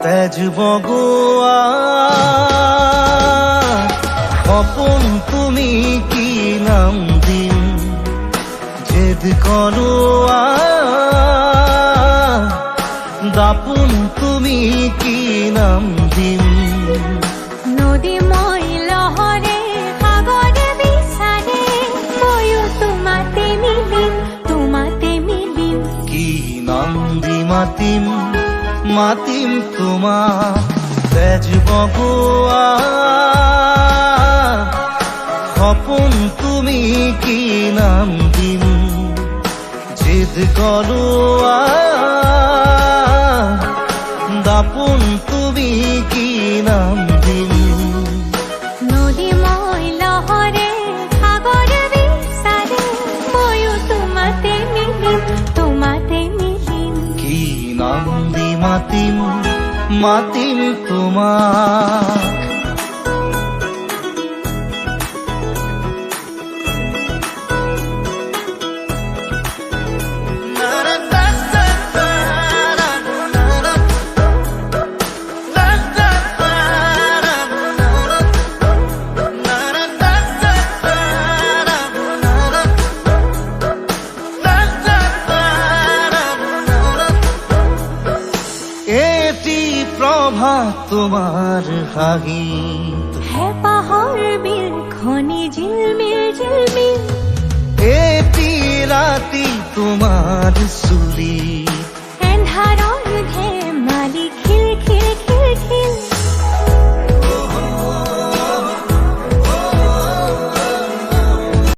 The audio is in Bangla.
তেজ বগোয়া অপন তুমি কি নাম দিন জেদ করোয়া দাপুন তুমি কি নাম দিন নদী মই লহরে সাগরে বিচারে ময়ো তোমাতে মিলিম কি নাম দি মাতিম মাতিম তোমার তেজ বগোয়া সপন তুমি কি নাম দিন জেদ করোয়া দাপন তুমি কি নাম দিন নদী মই লহরে সাগরে বিচারে ময়ো তোমাতে মিলিম কি নাম দি মাতিম মাতিম তোমার প্রভাত তোমার হাহি হে পাহাড় বিল খনি ঝিলমিল এটি রাতি তোমার সুরি